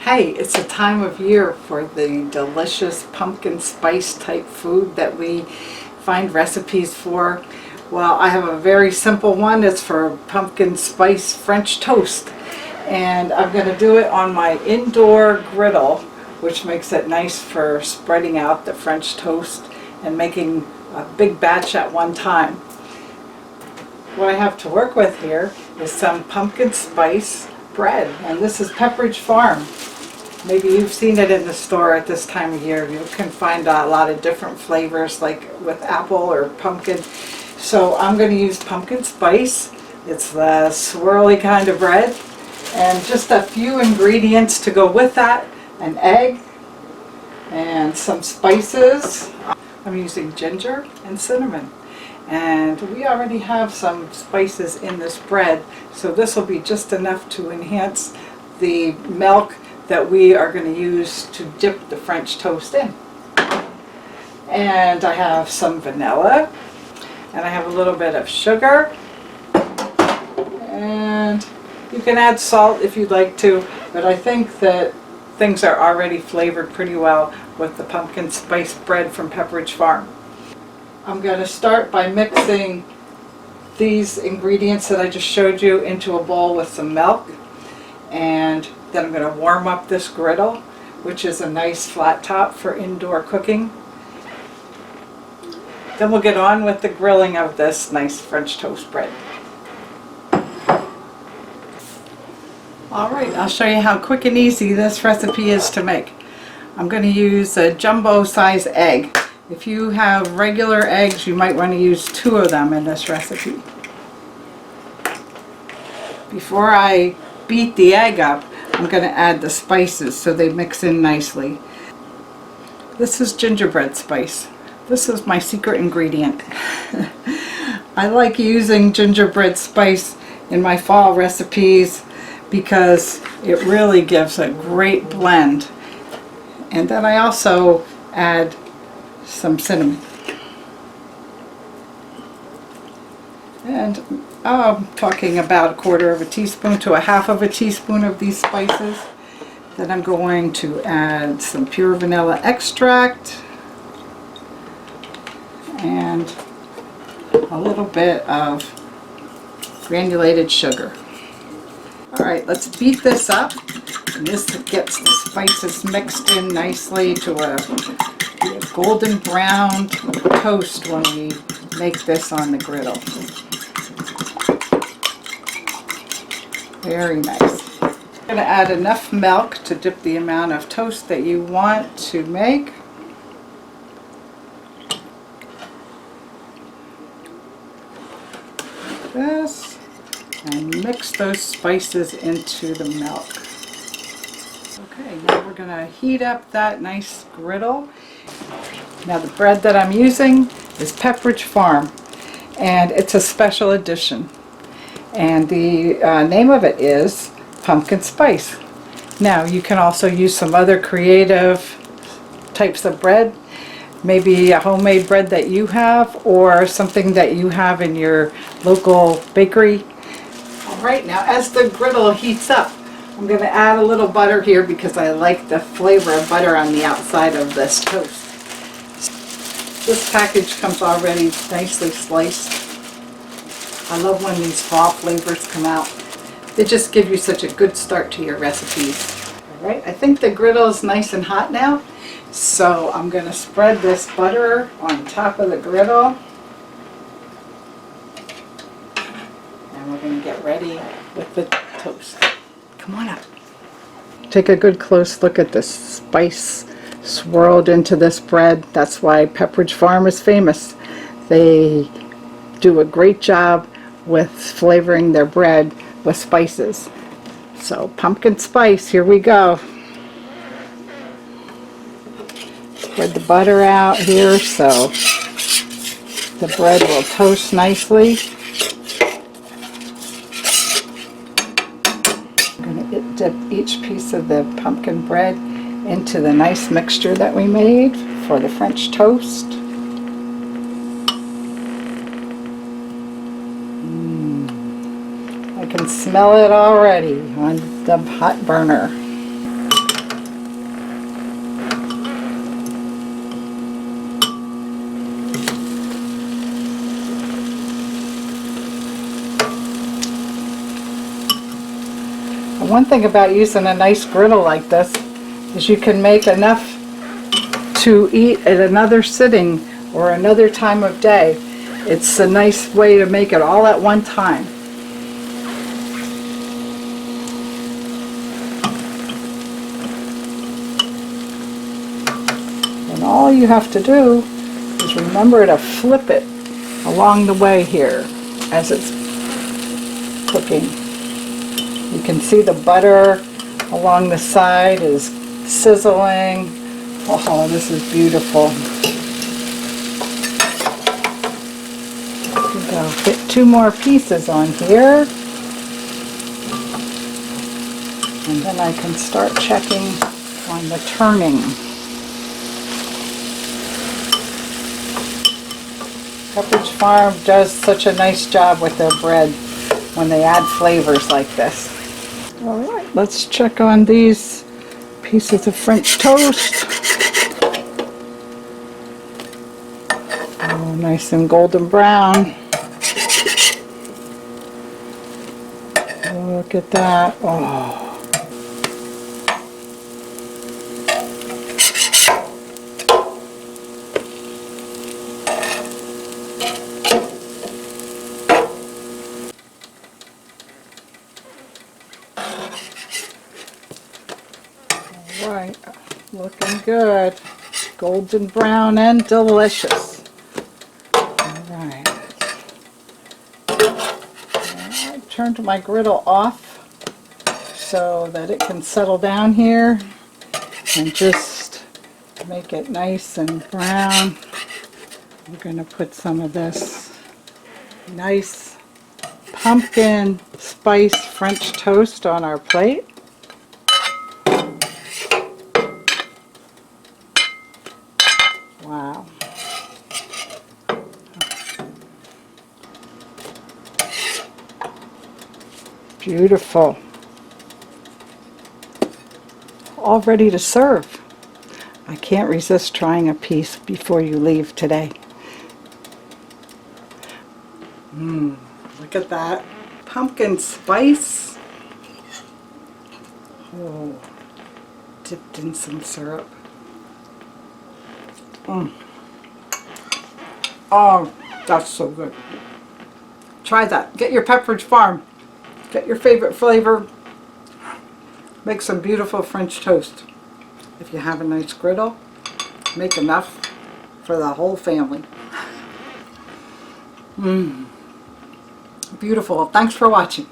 Hey, it's a time of year for the delicious pumpkin spice type food that we find recipes for. Well, I have a very simple one. It's for pumpkin spice French toast. And I'm going to do it on my indoor griddle, which makes it nice for spreading out the French toast and making a big batch at one time. What I have to work with here is some pumpkin spice bread, and this is Pepperidge Farm. Maybe you've seen it in the store at this time of year. You can find a lot of different flavors, like with apple or pumpkin. So I'm going to use pumpkin spice. It's the swirly kind of bread. And just a few ingredients to go with that. An egg and some spices. I'm using ginger and cinnamon. And we already have some spices in this bread, so this will be just enough to enhance the milk that we are going to use to dip the French toast in. And I have some vanilla, and I have a little bit of sugar, and you can add salt if you'd like to, but I think that things are already flavored pretty well with the pumpkin spice bread from Pepperidge Farm. I'm going to start by mixing these ingredients that I just showed you into a bowl with some milk, and then I'm going to warm up this griddle, which is a nice flat top for indoor cooking. Then we'll get on with the grilling of this nice French toast bread. Alright, I'll show you how quick and easy this recipe is to make. I'm going to use a jumbo size egg. If you have regular eggs, you might want to use 2 of them in this recipe. Before I beat the egg up, I'm going to add the spices so they mix in nicely. This is gingerbread spice. This is my secret ingredient. I like using gingerbread spice in my fall recipes because it really gives a great blend. And then I also add some cinnamon. And I'm talking about 1/4 teaspoon to 1/2 teaspoon of these spices. Then I'm going to add some pure vanilla extract and a little bit of granulated sugar. Alright, let's beat this up, and this gets the spices mixed in nicely to a golden brown toast when we make this on the griddle. Very nice. I'm going to add enough milk to dip the amount of toast that you want to make. Like this. And mix those spices into the milk. Okay, now we're going to heat up that nice griddle. Now the bread that I'm using is Pepperidge Farm, and it's a special edition. And the name of it is pumpkin spice. Now you can also use some other creative types of bread, maybe a homemade bread that you have or something that you have in your local bakery. Alright, now as the griddle heats up, I'm going to add a little butter here because I like the flavor of butter on the outside of this toast. This package comes already nicely sliced. I love when these fall flavors come out. They just give you such a good start to your recipes. Alright, I think the griddle is nice and hot now, so I'm going to spread this butter on top of the griddle. And we're going to get ready with the toast. Come on up. Take a good close look at the spice swirled into this bread. That's why Pepperidge Farm is famous. They do a great job with flavoring their bread with spices. So pumpkin spice, here we go. Spread the butter out here so the bread will toast nicely. I'm going to dip each piece of the pumpkin bread into the nice mixture that we made for the French toast. I can smell it already on the hot burner. One thing about using a nice griddle like this is you can make enough to eat at another sitting or another time of day. It's a nice way to make it all at one time. And all you have to do is remember to flip it along the way here as it's cooking. You can see the butter along the side is sizzling. Oh, this is beautiful. I'll fit 2 more pieces on here. And then I can start checking on the turning. Pepperidge Farm does such a nice job with their bread when they add flavors like this. All right, let's check on these pieces of French toast. Oh, nice and golden brown. Oh, look at that. Oh. Right, looking good. Golden brown and delicious. Alright. I turned my griddle off so that it can settle down here and just make it nice and brown. I'm going to put some of this nice pumpkin spice French toast on our plate. Wow. Beautiful. All ready to serve. I can't resist trying a piece before you leave today. Look at that. Pumpkin spice. Oh, dipped in some syrup. Oh, that's so good. Try that. Get your Pepperidge Farm. Get your favorite flavor. Make some beautiful French toast. If you have a nice griddle, make enough for the whole family. Beautiful. Thanks for watching.